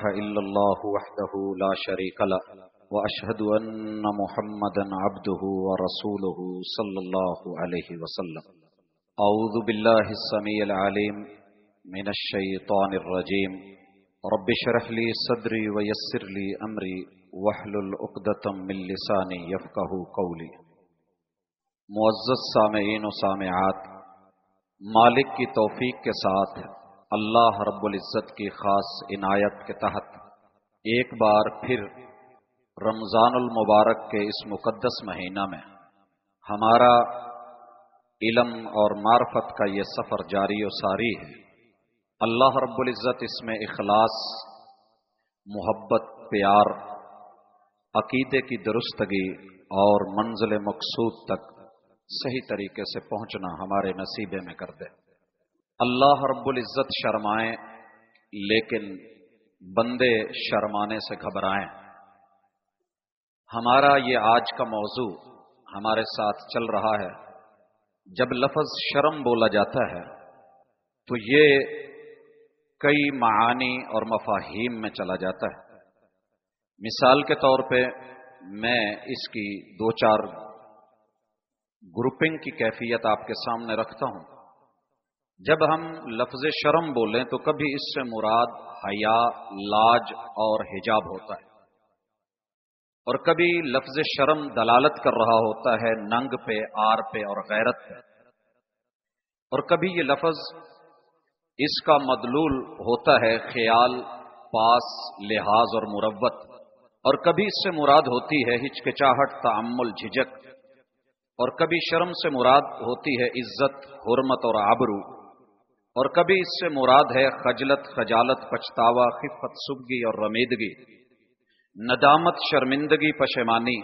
إلا الله وحده لا شريك له وأشهد أن محمدا عبده ورسوله صلى الله عليه وسلم. أعوذ بالله السميع العليم من الشيطان الرجيم. رب اشرح لي صدري ويسر لي أمري واحلل عقدة من لساني يفقهوا قولي. معزز سامعین و سامعات، مالک کی توفیق کے ساتھ اللہ رب العزت کی خاص عنایت کے تحت ایک بار پھر رمضان المبارک کے اس مقدس مہینہ میں ہمارا علم اور معرفت کا یہ سفر جاری و ساری ہے. اللہ رب العزت اس میں اخلاص، محبت، پیار، عقیدے کی درستگی اور منزل مقصود تک صحیح طریقے سے پہنچنا ہمارے نصیبے میں کر دے. اللہ رب العزت شرمائیں لیکن بندے شرمانے سے گھبرائیں. ہمارا یہ آج کا موضوع ہمارے ساتھ چل رہا ہے. جب لفظ شرم بولا جاتا ہے تو یہ کئی معانی اور مفاہیم میں چلا جاتا ہے. مثال کے طور پہ میں اس کی دو چار گروپنگ کی کیفیت آپ کے سامنے رکھتا ہوں. جب ہم لفظ شرم بولیں تو کبھی اس سے مراد حیا، لاج اور حجاب ہوتا ہے، اور کبھی لفظ شرم دلالت کر رہا ہوتا ہے ننگ پہ، آر پہ اور غیرت پہ، اور کبھی یہ لفظ اس کا مدلول ہوتا ہے خیال، پاس، لحاظ اور مروت، اور کبھی اس سے مراد ہوتی ہے ہچکچاہٹ، تأمل، جھجک، اور کبھی شرم سے مراد ہوتی ہے عزت، حرمت اور آبرو، اور کبھی اس سے مراد ہے خجلت، خجالت، پچھتاوا، خفت، سبگی اور رمیدگی، ندامت، شرمندگی، پشیمانی،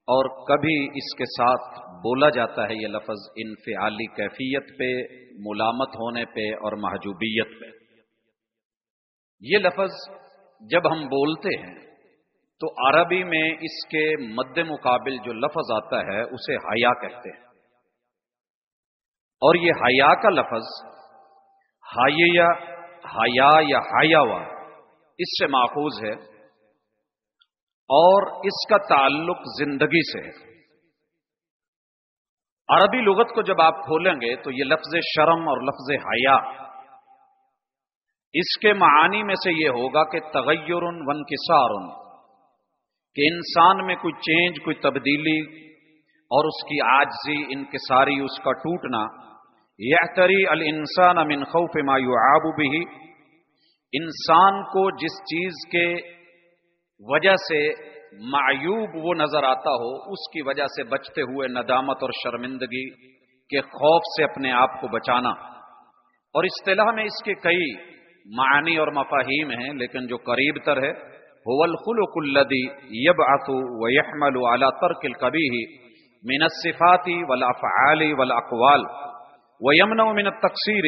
اور کبھی اس کے ساتھ بولا جاتا ہے یہ لفظ انفعالی کیفیت پہ، ملامت ہونے پہ اور محجوبیت پہ. یہ لفظ جب ہم بولتے ہیں تو عربی میں اس کے مد مقابل جو لفظ آتا ہے اسے حیا کہتے ہیں، اور یہ حیا کا لفظ حیا یا حیاوا اس سے ماخوذ ہے، اور اس کا تعلق زندگی سے ہے. عربی لغت کو جب آپ کھولیں گے تو یہ لفظ شرم اور لفظ حیا، اس کے معانی میں سے یہ ہوگا کہ تغیر وانکسار، کہ انسان میں کوئی چینج، کوئی تبدیلی اور اس کی عاجزی، انکساری، اس کا ٹوٹنا. یعتری الانسان من خوف ما یعاب به، انسان کو جس چیز کے وجہ سے معیوب وہ نظر آتا ہو اس کی وجہ سے بچتے ہوئے ندامت اور شرمندگی کے خوف سے اپنے آپ کو بچانا. اور اصطلاح میں اس کے کئی معانی اور مفاہیم ہیں، لیکن جو قریب تر ہے هو الخلق الذي يبعث ويحمل على ترك القبيح من الصفات والافعال والاقوال ويمنع من التقصير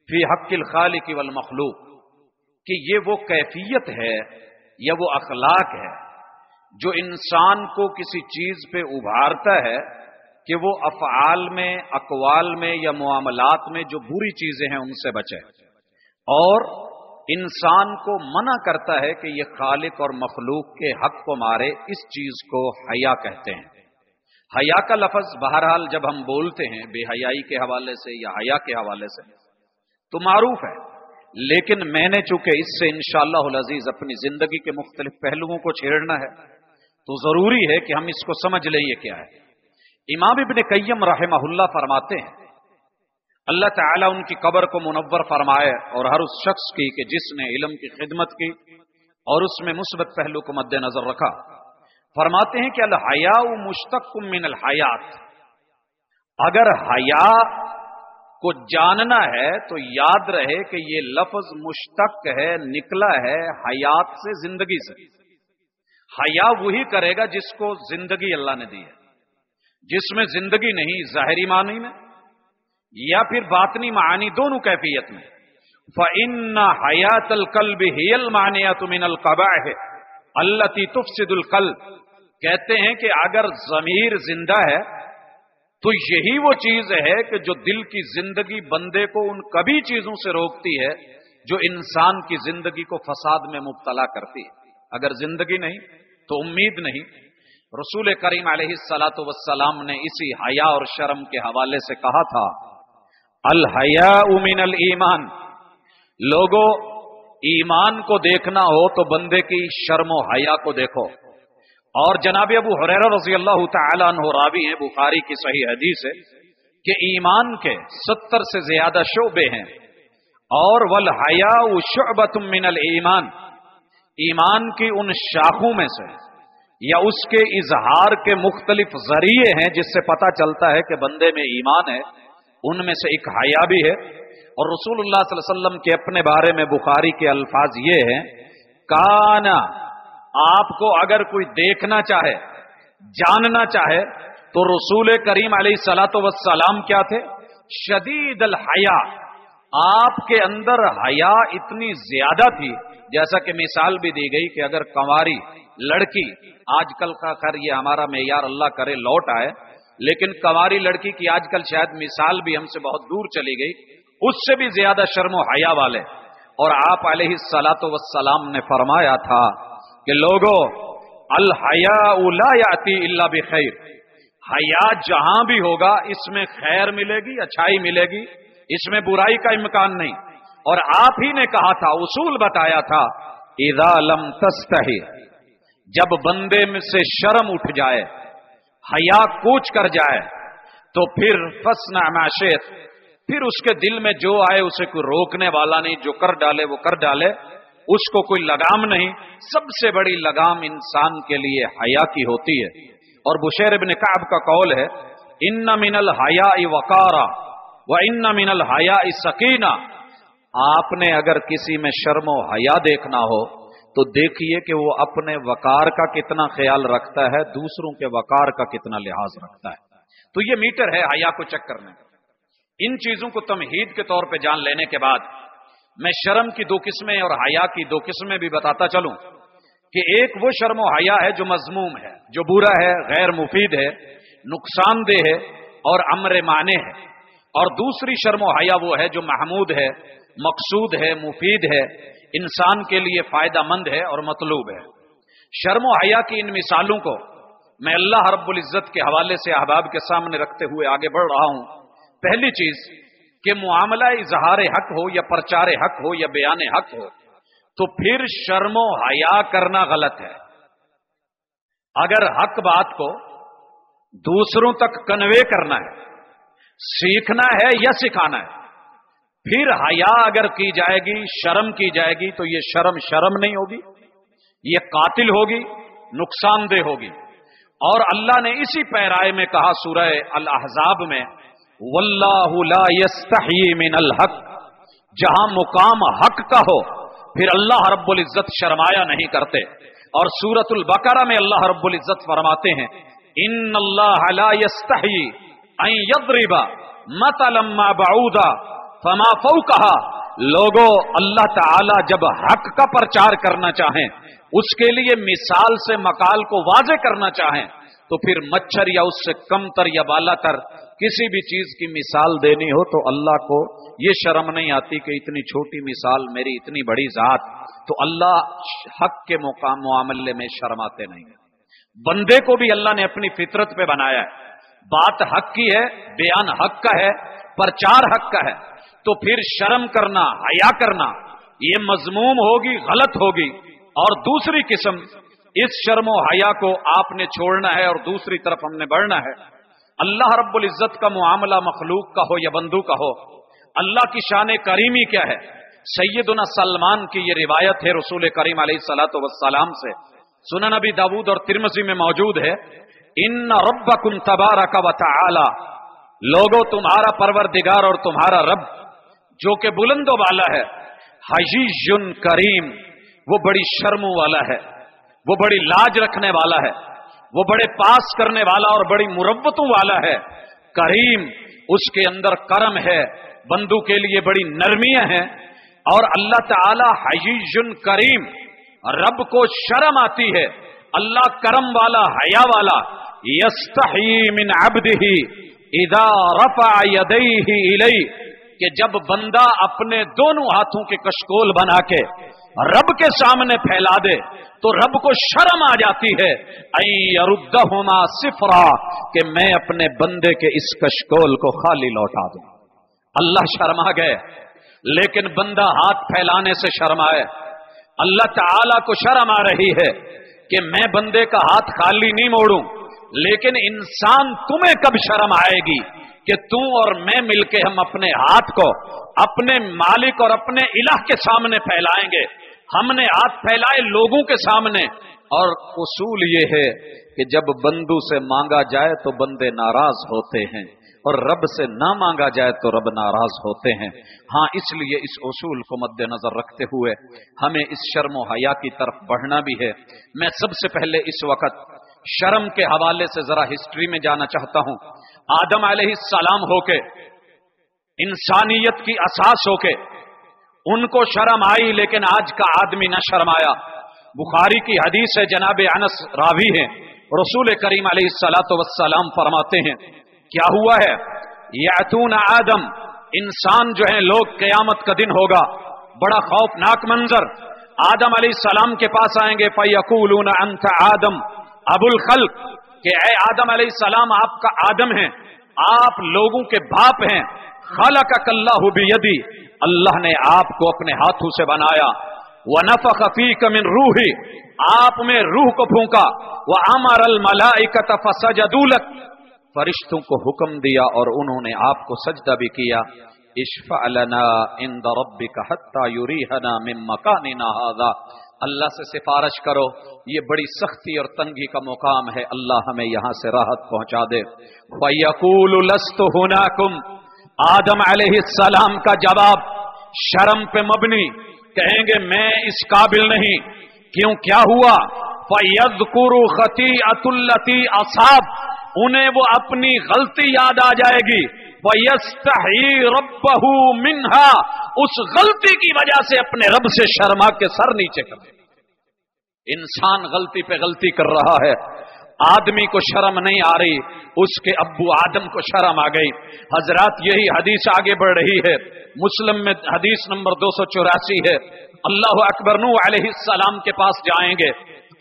في حق الخالق والمخلوق، کہ یہ وہ کیفیت ہے یا وہ اخلاق ہے جو انسان کو کسی چیز پہ ابھارتا ہے کہ وہ افعال میں، اقوال میں یا معاملات میں جو بری چیزیں ہیں ان سے بچے، اور انسان کو منع کرتا ہے کہ یہ خالق اور مخلوق کے حق کو مارے. اس چیز کو حیا کہتے ہیں. حیا کا لفظ بہرحال جب ہم بولتے ہیں بے حیائی کے حوالے سے یا حیا کے حوالے سے تو معروف ہے، لیکن میں نے چونکہ اس سے انشاءاللہ العزیز اپنی زندگی کے مختلف پہلوؤں کو چھیڑنا ہے تو ضروری ہے کہ ہم اس کو سمجھ لیں یہ کیا ہے. امام ابن قیم رحمہ اللہ فرماتے ہیں، اللہ تعالیٰ ان کی قبر کو منور فرمائے اور ہر اس شخص کی کہ جس نے علم کی خدمت کی اور اس میں مثبت پہلو کو مد نظر رکھا. فرماتے ہیں کہ الحیاء مشتق من الحیات، اگر حیا کو جاننا ہے تو یاد رہے کہ یہ لفظ مشتق ہے، نکلا ہے حیات سے، زندگی سے. حیا وہی کرے گا جس کو زندگی اللہ نے دی ہے. جس میں زندگی نہیں، ظاہری معنی میں یا پھر باطنی معانی، دونوں کیفیت میں. فَإِنَّ حَيَاةَ الْقَلْبِ هِيَ الْمَانِعَةُ مِنَ الْقَبَائِحِ الَّتِي تُفْسِدُ الْقَلْبَ. کہتے ہیں کہ اگر ضمیر زندہ ہے تو یہی وہ چیز ہے کہ جو دل کی زندگی بندے کو ان کبھی چیزوں سے روکتی ہے جو انسان کی زندگی کو فساد میں مبتلا کرتی ہے. اگر زندگی نہیں تو امید نہیں. رسول کریم علیہ الصلاۃ والسلام نے اسی حیا اور شرم کے حوالے سے کہا تھا الحیاء من الایمان. لوگوں، ایمان کو دیکھنا ہو تو بندے کی شرم و حیا کو دیکھو. اور جناب ابو ہریرہ رضی اللہ تعالی عنہ راوی ہیں، بخاری کی صحیح حدیث ہے کہ ایمان کے 70 سے زیادہ شعبے ہیں. اور والحیاء شعبۃ من الایمان، ایمان کی ان شاخوں میں سے یا اس کے اظہار کے مختلف ذریعے ہیں جس سے پتہ چلتا ہے کہ بندے میں ایمان ہے، ان میں سے ایک حیا بھی ہے. اور رسول اللہ صلی اللہ علیہ وسلم کے اپنے بارے میں بخاری کے الفاظ یہ ہیں، کانا، آپ کو اگر کوئی دیکھنا چاہے، جاننا چاہے تو رسول کریم علیہ الصلوۃ والسلام کیا تھے؟ شدید الحیا. آپ کے اندر حیا اتنی زیادہ تھی، جیسا کہ مثال بھی دی گئی کہ اگر کنواری لڑکی، آج کل کا خیر یہ ہمارا معیار اللہ کرے لوٹ آئے، لیکن کنواری لڑکی کی آج کل شاید مثال بھی ہم سے بہت دور چلی گئی، اس سے بھی زیادہ شرم و حیا والے. اور آپ علیہ الصلوۃ والسلام نے فرمایا تھا کہ لوگوں، الحیاء لا یاتی الا بخیر. حیا جہاں بھی ہوگا اس میں خیر ملے گی، اچھائی ملے گی، اس میں برائی کا امکان نہیں. اور آپ ہی نے کہا تھا، اصول بتایا تھا، اذا لم تستحی، جب بندے میں سے شرم اٹھ جائے، حیا کوچ کر جائے، تو پھر فصنع ما شئت، پھر اس کے دل میں جو آئے اسے کوئی روکنے والا نہیں، جو کر ڈالے وہ کر ڈالے، اس کو کوئی لگام نہیں. سب سے بڑی لگام انسان کے لیے حیا کی ہوتی ہے. اور بشیر ابن کعب کا قول ہے، ان من الحیاء وقارا وان من الحیاء سکینہ. آپ نے اگر کسی میں شرم و حیا دیکھنا ہو تو دیکھیے کہ وہ اپنے وقار کا کتنا خیال رکھتا ہے، دوسروں کے وقار کا کتنا لحاظ رکھتا ہے. تو یہ میٹر ہے حیا کو چیک کرنے کا. ان چیزوں کو تمہید کے طور پہ جان لینے کے بعد میں شرم کی 2 قسمیں اور حیا کی 2 قسمیں بھی بتاتا چلوں کہ ایک وہ شرم و حیا ہے جو مذموم ہے، جو برا ہے، غیر مفید ہے، نقصان دہ ہے اور امر مانع ہے. اور دوسری شرم و حیا وہ ہے جو محمود ہے، مقصود ہے، مفید ہے، انسان کے لیے فائدہ مند ہے اور مطلوب ہے. شرم و حیا کی ان مثالوں کو میں اللہ رب العزت کے حوالے سے احباب کے سامنے رکھتے ہوئے آگے بڑھ رہا ہوں. پہلی چیز کہ معاملہ اظہار حق ہو یا پرچار حق ہو یا بیان حق ہو تو پھر شرم و حیا کرنا غلط ہے. اگر حق بات کو دوسروں تک کنوے کرنا ہے، سیکھنا ہے یا سکھانا ہے، پھر حیا اگر کی جائے گی، شرم کی جائے گی تو یہ شرم نہیں ہوگی، یہ قاتل ہوگی، نقصان دہ ہوگی. اور اللہ نے اسی پیرائے میں کہا سورہ الاحزاب میں، واللہ لا یستحی من الحق، جہاں مقام حق کا ہو پھر اللہ رب العزت شرمایا نہیں کرتے. اور سورۃ البقرہ میں اللہ رب العزت فرماتے ہیں، ان اللہ لا یستحی ان یضرب مثلا ما بعودا فما فوقها. لوگوں، اللہ تعالی جب حق کا پرچار کرنا چاہیں، اس کے لیے مثال سے مقال کو واضح کرنا چاہیں، تو پھر مچھر یا اس سے کم تر یا بالا تر کسی بھی چیز کی مثال دینی ہو تو اللہ کو یہ شرم نہیں آتی کہ اتنی چھوٹی مثال میری اتنی بڑی ذات. تو اللہ حق کے معاملے میں شرماتے نہیں ہیں. بندے کو بھی اللہ نے اپنی فطرت پہ بنایا ہے. بات حق کی ہے، بیان حق کا ہے، پرچار حق کا ہے، تو پھر شرم کرنا، حیا کرنا یہ مذموم ہوگی، غلط ہوگی. اور دوسری قسم، اس شرم و حیا کو آپ نے چھوڑنا ہے اور دوسری طرف ہم نے بڑھنا ہے. اللہ رب العزت کا معاملہ مخلوق کا ہو یا بندو کا ہو، اللہ کی شان کریمی کیا ہے؟ سیدنا سلمان کی یہ روایت ہے رسول کریم علیہ الصلوۃ والسلام سے، سنن نبی داؤد اور ترمذی میں موجود ہے، ان ربکم تبارک و تعالی، لوگوں تمہارا پروردگار اور تمہارا رب جو کہ بلند و بالا ہے، حیی کریم، وہ بڑی شرموں والا ہے، وہ بڑی لاج رکھنے والا ہے، وہ بڑے پاس کرنے والا اور بڑی مروتوں والا ہے. کریم، اس کے اندر کرم ہے، بندوں کے لیے بڑی نرمیاں ہیں. اور اللہ تعالی حیی کریم، رب کو شرم آتی ہے، اللہ کرم والا، حیا والا. یستحی من عبدہ اذا رفع یدیہ الیہ، کہ जब बंदा अपने दोनों हाथों के कशकोल बना के रब के सामने फैला दे तो रब को शर्म आ जाती है ऐ यरुद्दहुमा सिफरा कि मैं अपने बंदे के इस कशकोल को खाली लौटा दूं। अल्लाह शर्मा गए, लेकिन बंदा हाथ फैलाने से शर्माए। अल्लाह ताला को शर्म आ रही है कि मैं बंदे का हाथ खाली नहीं मोड़ूं, लेकिन इंसान तुम्हें कब शर्म आएगी कि तू और मैं मिलके हम अपने हाथ को अपने मालिक और अपने इलाह के सामने फैलाएंगे। हमने हाथ फैलाए लोगों के सामने, और उसूल ये है कि जब बंदू से मांगा जाए तो बंदे नाराज होते हैं और रब से ना मांगा जाए तो रब नाराज होते हैं। हाँ, इसलिए इस उसूल को मद्देनजर रखते हुए हमें इस शर्म व हया की तरफ बढ़ना भी है। मैं सबसे पहले इस वक्त शर्म के हवाले से जरा हिस्ट्री में जाना चाहता हूं। आदम अलैहिस्सलाम होके, इंसानियत की असास होके उनको शर्म आई, लेकिन आज का आदमी न शर्माया। बुखारी की हदीस है, जनाब अनस रावी हैं, रसूल करीम अलैहिस्सलातु वस्सलाम फरमाते हैं क्या हुआ है, यातून आदम, इंसान जो है लोग, कयामत का दिन होगा, बड़ा खौफनाक मंजर। आदम अलैहिस्सलाम के पास आएंगे, फयकूलून अंत आदम अबुल खल्क, कि ऐ आदम अलैहिस्सलाम आपका आदम है, आप लोगों के बाप हैं। खलककल्लाहु बियदी, अल्लाह ने आपको अपने हाथों से बनाया। व नफख फीक मिन रूही, आप में रूह को फूंका। व अमरल मलाइकत फसजदू लक, फरिश्तों को हुक्म दिया और उन्होंने आपको सजदा भी किया। इश्फअ लना इंद रब्बिका हत्ता युरीहना मिन मकानिना हाज़ा, अल्लाह से सिफारिश करो, ये बड़ी सख्ती और तंगी का मुकाम है, अल्लाह हमें यहां से राहत पहुंचा दे। फयकूलु लस्तु हुनाकुम, आदम अलैहिस्सलाम का जवाब शर्म पे मबनी, कहेंगे मैं इस काबिल नहीं। क्यों, क्या हुआ? फयज़कुरु खतीअतुल्लती असाब, उन्हें वो अपनी गलती याद आ जाएगी। वयस्तही रब्बहु मिन्हा, उस गलती की वजह से अपने रब से शर्मा के सर नीचे कर दे। इंसान गलती पे गलती कर रहा है, आदमी को शर्म नहीं आ रही, उसके अब्बू आदम को शर्म आ गई। हजरात, यही हदीस आगे बढ़ रही है, मुस्लिम में हदीस नंबर 284 है। अल्लाह अकबर, नूह अलैहिस्सलाम के पास जाएंगे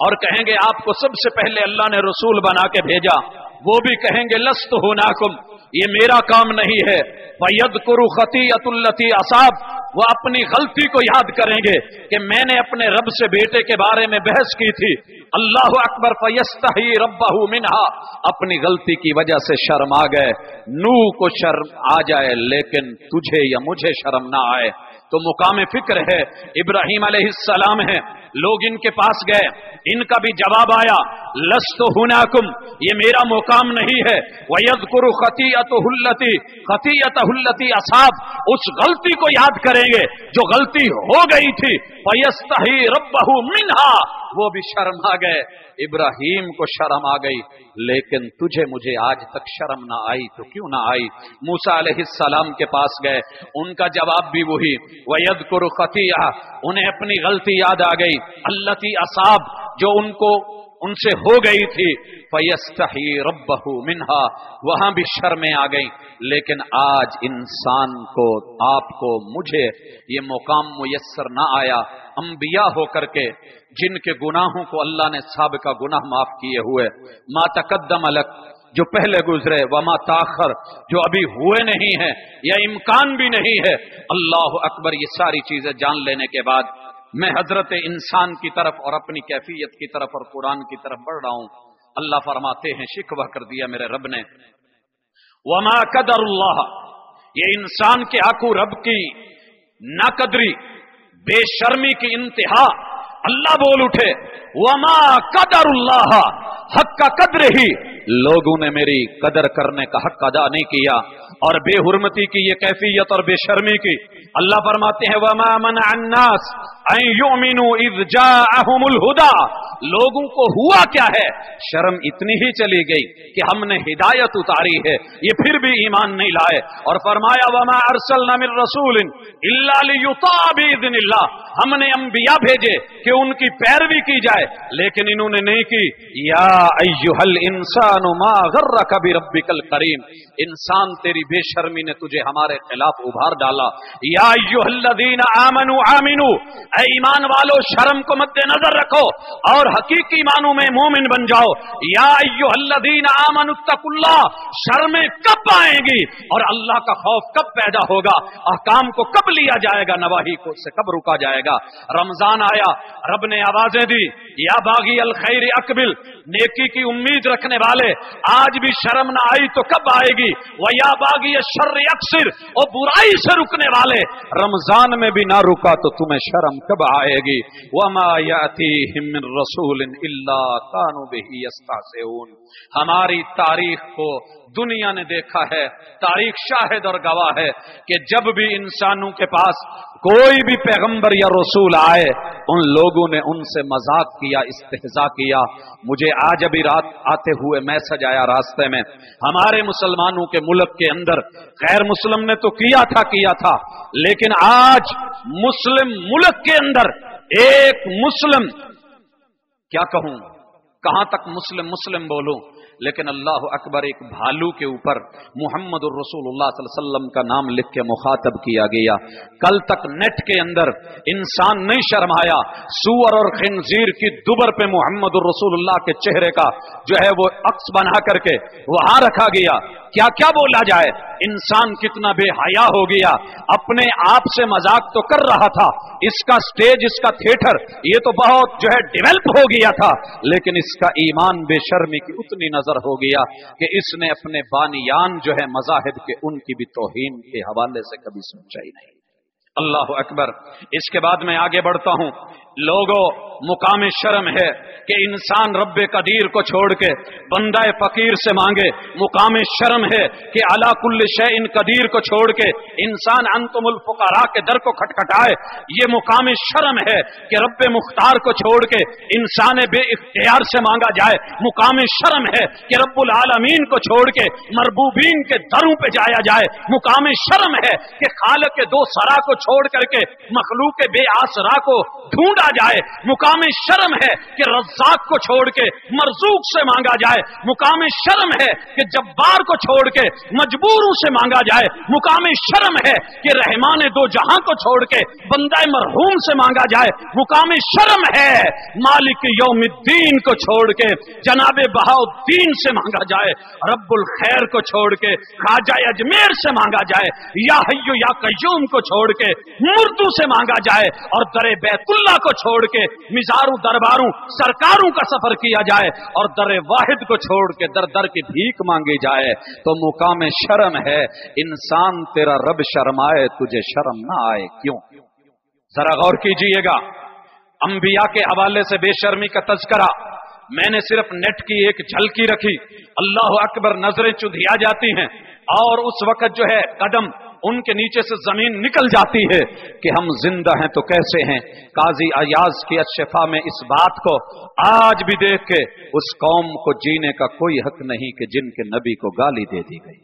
और कहेंगे आपको सबसे पहले अल्लाह ने रसूल बना के भेजा। वो भी कहेंगे लस्तु हुनाकुम, ये मेरा काम नहीं है। फयज़कुरु खतीअतुल्लती असाब, वो अपनी गलती को याद करेंगे कि मैंने अपने रब से बेटे के बारे में बहस की थी। अल्लाह अकबर, फयस्तही रब्बहु मिन्हा, अपनी गलती की वजह से शर्म आ गए। नूह को शर्म आ जाए, लेकिन तुझे या मुझे शर्म ना आए, तो मुकाम फिक्र है। इब्राहीम अलैहिस्सलाम है, लोग इनके पास गए, इनका भी जवाब आया लस्तु हुनाकुम, ये मेरा मुकाम नहीं है। वयज़कुरु खतीअतहुल्लती असाब, उस गलती को याद करेंगे जो गलती हो गई थी। फयस्तही रब्बहु मिन्हा, वो भी शर्म आ गए। इब्राहीम को शर्म आ गई, लेकिन तुझे मुझे आज तक शर्म ना आई, तो क्यों ना आई? मूसा अलैहिस्सलाम के पास गए, उनका जवाब भी वही वयज़कुरु खतीअ, उन्हें अपनी गलती याद आ गई। अल्लती असाब, जो उनसे हो गई थी। फयस्तही रब्बहु मिन्हा, वहां भी शर्में आ गई। लेकिन आज इंसान को, आपको, मुझे ये मुकाम मुयस्सर ना आया। अंबिया होकर के जिनके गुनाहों को अल्लाह ने साबिका गुनाह माफ किए हुए, मा तकद्दम लक, जो पहले गुजरे, व मा ताखर, जो अभी हुए नहीं है या इम्कान भी नहीं है। अल्लाह अकबर, ये सारी चीजें जान लेने के बाद मैं हजरत इंसान की तरफ और अपनी कैफियत की तरफ और कुरान की तरफ बढ़ रहा हूं। अल्लाह फरमाते हैं, शिकवा कर दिया मेरे रब ने, वमा कदरुल्लाह, ये इंसान के हकू रब की नाकदरी, बेशर्मी की इंतहा। अल्लाह बोल उठे, वमा कदरुल्लाह हक्का कद्र ही, लोगों ने मेरी कदर करने का हक अदा नहीं किया और बेहुरमती की ये कैफियत और बेशर्मी की। अल्लाह फरमाते हैं, वमा मनअ अन्नास अन युमिनु इज़ जाअहुमुल हुदा, लोगों को हुआ क्या है, शर्म इतनी ही चली गई कि हमने हिदायत उतारी है, ये फिर भी ईमान नहीं लाए। और फरमाया वमा अरसलना मिर रसूलिन इल्ला लियुता बिइज़निल्लाह, हमने अंबिया भेजे कि उनकी पैरवी की जाए, लेकिन इन्होंने नहीं की। या अय्युहल इंसानु मा गर्रका बिरब्बिकल करीम, इंसान तेरी बेशर्मी ने तुझे हमारे खिलाफ उभार डाला। या अय्युहल्लज़ीना आमनु आमिनु, ऐ ईमान वालो शर्म को मद्देनजर रखो और हकीकी मानों में मोमिन बन जाओ। या अय्युहल्लज़ीना आमनु तकुल्लाह, शर्में कब आएंगी और अल्लाह का खौफ कब पैदा होगा, अहकाम को कब लिया जाएगा, नवाही को से कब रुका जाएगा। रमजान आया, रब ने आवाजें दी, या बागी अल खैर अकबिल, नेकी की उम्मीद रखने वाले, आज भी शर्म ना आई तो कब आएगी। व या बागी शर्र अक्सिर, और बुराई से रुकने वाले, रमजान में भी ना रुका तो तुम्हें शर्म कब आएगी। वमा यातीहिम मिन रसूलिन इल्ला कानू बिही यस्तहज़िऊन, हमारी तारीख को दुनिया ने देखा है, तारीख शाहिद और गवाह है कि जब भी इंसानों के पास कोई भी पैगंबर या रसूल आए, उन लोगों ने उनसे मजाक किया, इस्तेहजा किया। मुझे आज अभी रात आते हुए मैसेज आया रास्ते में, हमारे मुसलमानों के मुल्क के अंदर, गैर मुस्लिम ने तो किया था, लेकिन आज मुस्लिम मुल्क के अंदर एक मुस्लिम, क्या कहूं, कहां तक मुस्लिम बोलूं, लेकिन अल्लाह अकबर, एक भालू के ऊपर मुहम्मदुर रसूलुल्लाह सल्लल्लाहु अलैहि वसल्लम का नाम लिख के मुखातब किया गया। कल तक नेट के अंदर इंसान नहीं शर्माया, सूअर और खिंजीर की दुबर पे मुहम्मदुर रसूलुल्लाह के चेहरे का जो है वो अक्स बना करके वहां रखा गया। क्या क्या बोला जाए, इंसान कितना बेहया हो गया, अपने आप से मजाक तो कर रहा था, इसका स्टेज, इसका थिएटर ये तो बहुत जो है डेवलप हो गया था, लेकिन इसका ईमान बेशर्मी की उतनी नजर हो गया कि इसने अपने बानियान जो है मजाहिब के, उनकी भी तौहीन के हवाले से कभी सोचा ही नहीं। अल्लाह अकबर। इसके बाद मैं आगे बढ़ता हूं। लोगों, मुकाम शर्म है कि इंसान रब्बे कदीर को छोड़ के बंदाए फकीर से मांगे। मुकाम शर्म है कि अला कुल्ल शैइन कदीर को छोड़ के इंसान अंतुमुल फुकरा के दर को खटखटाए। ये मुकाम शर्म है कि रब्बे मुख्तार को छोड़ के इंसान बे इख्तियार से मांगा जाए। मुकाम शर्म है कि रब्बुल आलमीन को छोड़ के मरबूबीन के दरों पे जाया जाए। मुकाम शर्म है कि खालिक के दो सरा को छोड़ करके मखलूक बे आसरा को ढूंढा जाए। मुकाम शर्म है कि रज़्ज़ाक को छोड़ के मरज़ूक से मांगा जाए। मुकाम शर्म है कि जब्बार को छोड़ के मजबूरों से मांगा जाए। मुकाम शर्म है कि रहमान दो जहां को छोड़ के बंदा मरहूम से मांगा जाए। मुकाम शर्म है मालिक यौमिद्दीन को छोड़ के जनाबे बहाउद्दीन से मांगा जाए। रब्बुल खैर को छोड़ के ख्वाजा अजमेर से मांगा जाए। या हय्यु या कय्यूम को छोड़ के मुर्दू से मांगा जाए और दरे बैतुल्लाह को छोड़ के मिजारू दरबारों सरकारों का सफर किया जाए और दरे वाहिद को छोड़ के दर दर की भीख मांगी जाए। तो मुकाम शर्म है इंसान तेरा रब शर्माए तुझे शर्म ना आए क्यों? जरा गौर कीजिएगा। अंबिया के हवाले से बेशर्मी का तज़किरा मैंने सिर्फ नेट की एक झलकी रखी। अल्लाह अकबर, नजरें चुधिया जाती हैं और उस वक्त जो है कदम उनके नीचे से जमीन निकल जाती है कि हम जिंदा हैं तो कैसे हैं। काजी अयाज की अशफा में इस बात को आज भी देख के उस कौम को जीने का कोई हक नहीं कि जिनके नबी को गाली दे दी गई।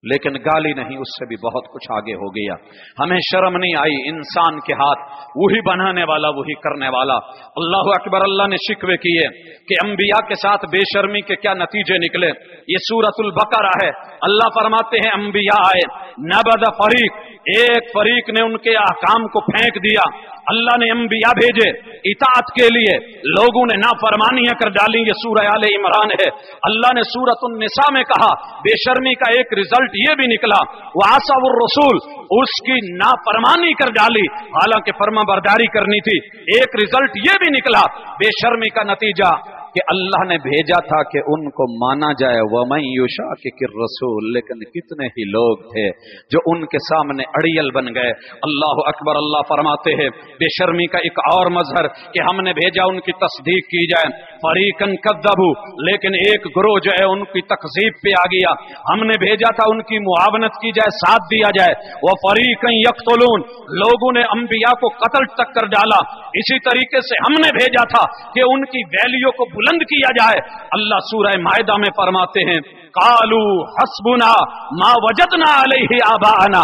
लेकिन गाली नहीं, उससे भी बहुत कुछ आगे हो गया। हमें शर्म नहीं आई। इंसान के हाथ वही बनाने वाला, वही करने वाला। अल्लाह अकबर। अल्लाह ने शिकवे किए कि अंबिया के साथ बेशर्मी के क्या नतीजे निकले। ये सूरतुल बकरा है। अल्लाह फरमाते हैं अंबिया आए, नबद फरीक, एक फरीक ने उनके अहकाम को फेंक दिया। अल्लाह ने अंबिया भेजे इताअत के लिए, लोगों ने नाफरमानियां कर डाली। ये सूरह आले इमरान है। अल्लाह ने सूरतुन निसा में कहा बेशर्मी का एक रिजल्ट ये भी निकला, वासावुर रसूल, उसकी नाफरमानी कर डाली, हालांकि फर्माबरदारी करनी थी। एक रिजल्ट ये भी निकला बेशर्मी का नतीजा کہ اللہ ने भेजा था कि उनको माना जाए, वमन युशाकिकिर रसूल, लेकिन कितने ही लोग थे जो उनके सामने अड़ियल बन गए। अल्लाह अकबर। अल्लाह फरमाते हैं बेशर्मी का एक और मजहर कि हमने भेजा उनकी तस्दीक की जाए, फरीकन कद्दबू, लेकिन एक ग्रोह जो है उनकी तकजीब पे आ गया। हमने भेजा था उनकी मुआवनत की जाए, साथ दिया जाए, वह फरीकन यक्तुलून, लोगों ने अंबिया को कत्ल तक कर डाला। इसी तरीके से हमने भेजा था कि उनकी वैल्यू को बुलंद किया जाए। अल्लाह सूरह मायदा में फरमाते हैं कालू हस्बुना मा वजदना अलैहि आबाना,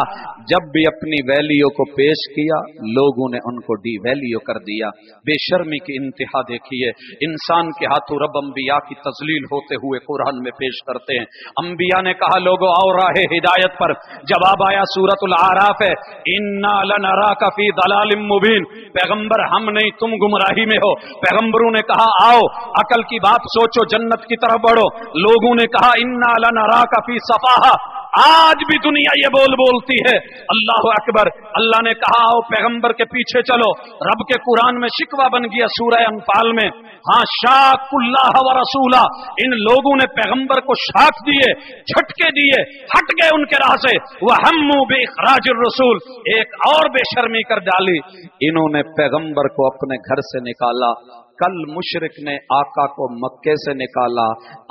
जब भी अपनी वैल्यू को पेश किया लोगों ने उनको डी वैल्यू कर दिया। बेशर्मी की इंतहा देखिए, इंसान के हाथों रब अंबिया की तजलील होते हुए कुरान में पेश करते हैं। अंबिया ने कहा लोगों आओ राह हिदायत पर, जवाब आया सूरतुल आराफ है इन्ना लनराका फी दलालिम मुबीन, पैगंबर हम नहीं तुम गुमराही में हो। पैगंबरों ने कहा आओ अकल की बात सोचो, जन्नत की तरफ बढ़ो। लोगों ने कहा इन्ना लनराका फी सफाहा, आज भी दुनिया ये बोलती है। अल्लाह अकबर। अल्लाह ने कहा आओ पैगंबर के पीछे चलो। रब के कुरान में शिकवा बन गया सूरह अनफाल में, हाँ शाकुल्लाह व रसूला, इन लोगों ने पैगंबर को शाक दिए, झटके दिए, हट गए उनके राह से। वह हम्मू बिइखराजिर रसूल, एक और बेशर्मी कर डाली, इन्होंने पैगंबर को अपने घर से निकाला। कल मुशरिक ने आका को मक्के से निकाला,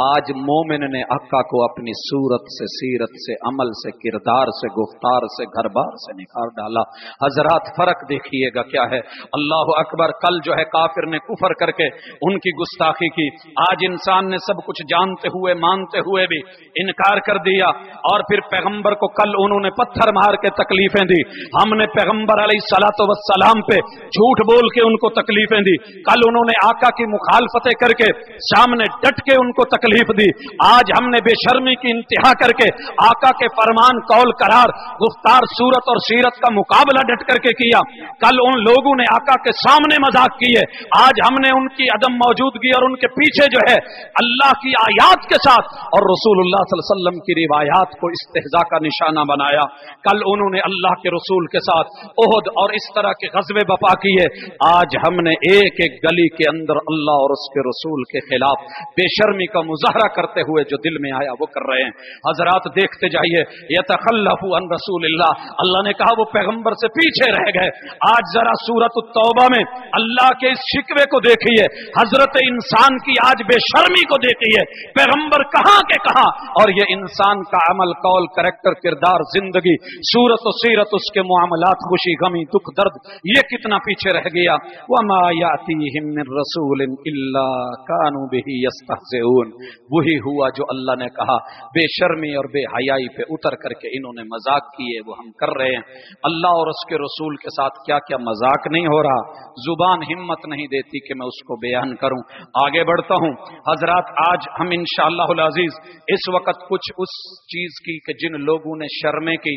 आज मोमिन ने आका को अपनी सूरत से, सीरत से, अमल से, किरदार से, गुफ्तार से, घर बार से निकाल डाला। हजरात फर्क देखिएगा क्या है। अल्लाह अकबर। कल जो है काफिर ने कुफर करके उनकी गुस्ताखी की, आज इंसान ने सब कुछ जानते हुए मानते हुए भी इनकार कर दिया। और फिर पैगंबर को कल उन्होंने पत्थर मार के तकलीफें दी। हमने पैगंबर अलैहिस्सलातु वस्सलाम पे झूठ बोल के उनको तकलीफें दी। कल उन्होंने आका की मुखालफतें करके सामने डट के उनको तकलीफ दी। आज हमने बेशर्मी की इंतहा करके आका के फरमान, कौल, करार, गुफ्तार, सूरत और सीरत का मुकाबला डट करके किया। कल उन लोगों ने आका के सामने मजाक किए, आज हमने उनकी अदम मौजूदगी और उनके पीछे जो है अल्लाह की आयात के साथ और रसूलुल्लाह सल्लल्लाहु अलैहि वसल्लम की रिवायात को इस्तेहजा का निशाना बनाया। कल उन्होंने अल्लाह के रसूल के साथ ओहद और इस तरह के गज़वे बपा किए। आज हमने एक एक गली के अंदर अल्लाह और उसके रसूल के खिलाफ बेशर्मी का मुजाहरा करते हुए जो दिल में आया वो कर रहे हैं। हजरात देखते जाइए, यतखल्लफु अन रसूलिल्लाह, अल्लाह ने कहा वो पैगंबर से पीछे रह गए। आज जरा सूरत तौबा में अल्लाह के इस शिकवे को देखिए, हजरत इंसान की आज बेशर्मी को देखिए। पैगंबर कहां के कहां, और ये इंसान का अमल, कौल, करैक्टर, किरदार, जिंदगी, सूरत और सीरत, उसके मुआमलात, खुशी गमी, दुख दर्द, ये कितना पीछे रह गया। वमा यातीहिम मिन रसूलिन इल्ला कानू बिही यस्तहज़िऊन, वही हुआ जो अल्लाह ने कहा। बेशर्मी और बेहयाई पे उतर करके इन्होंने मजाक किए, वो हम कर रहे हैं। अल्लाह और उसके रसूल के साथ क्या क्या मजाक नहीं हो रहा, जुबान हिम्मत नहीं देती कि मैं उसको बयान करूं। आगे बढ़ता हूं हजरात। आज हम इंशाअल्लाहुल अजीज इस वक्त कुछ उस चीज की कि जिन लोगों ने शर्में की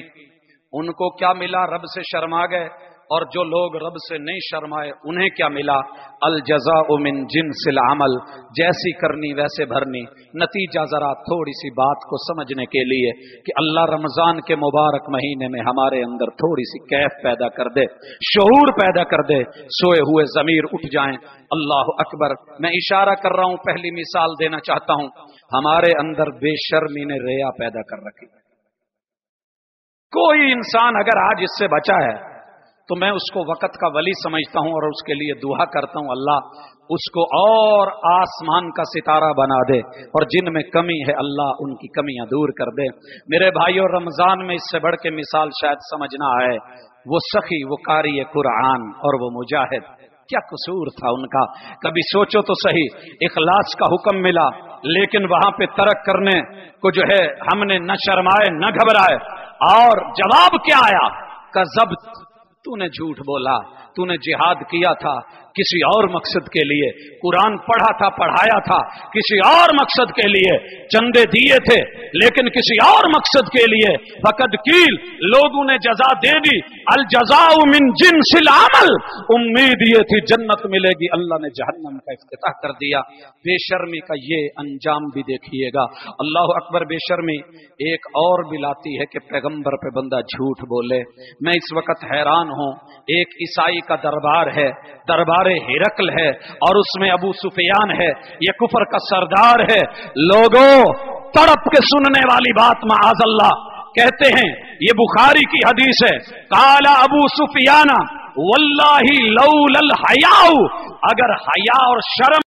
उनको क्या मिला, रब से शर्मा गए, और जो लोग रब से नहीं शर्माए उन्हें क्या मिला। अल जज़ाउ मिन जिन्सिल अमल, जैसी करनी वैसे भरनी। नतीजा जरा थोड़ी सी बात को समझने के लिए कि अल्लाह रमजान के मुबारक महीने में हमारे अंदर थोड़ी सी कैफ पैदा कर दे, शऊर पैदा कर दे, सोए हुए ज़मीर उठ जाएं। अल्लाह अकबर। मैं इशारा कर रहा हूं, पहली मिसाल देना चाहता हूं। हमारे अंदर बेशर्मी ने रिया पैदा कर रखी। कोई इंसान अगर आज इससे बचा है तो मैं उसको वक़्त का वली समझता हूं और उसके लिए दुआ करता हूं अल्लाह उसको और आसमान का सितारा बना दे, और जिनमें कमी है अल्लाह उनकी कमियां दूर कर दे। मेरे भाइयों, रमजान में इससे बढ़ के मिसाल शायद समझना आए। वो सखी, वो कारी कुरान और वो मुजाहिद, क्या कसूर था उनका। कभी सोचो तो सही, इखलास का हुक्म मिला लेकिन वहां पे तर्क करने को जो है हमने न शर्माए न घबराए, और जवाब क्या आया, कज़ब्त, तूने झूठ बोला, तूने जिहाद किया था किसी और मकसद के लिए, कुरान पढ़ा था, पढ़ाया था किसी और मकसद के लिए, चंदे दिए थे लेकिन किसी और मकसद के लिए। फकद कील, लोगों ने जजा दे दी, अल जज़ाउ मिन जिन्सिल अमल, उम्मीद ये थी जन्नत मिलेगी, अल्लाह ने जहन्नम का इफ्तिताह कर दिया। बेशर्मी का ये अंजाम भी देखिएगा। अल्लाह अकबर। बेशर्मी एक और भी लाती है कि पैगंबर पे बंदा झूठ बोले। मैं इस वक्त हैरान हूं, एक ईसाई का दरबार है, दरबार दरबार हिरकल है और उसमें अबू सुफियान है, ये कुफर का सरदार है। लोगों, तड़प के सुनने वाली बात माअज़ल्लाह, कहते हैं ये बुखारी की हदीस है, काला अबू सुफियाना वल्लाही लौलल हयाउ, अगर हया और शर्म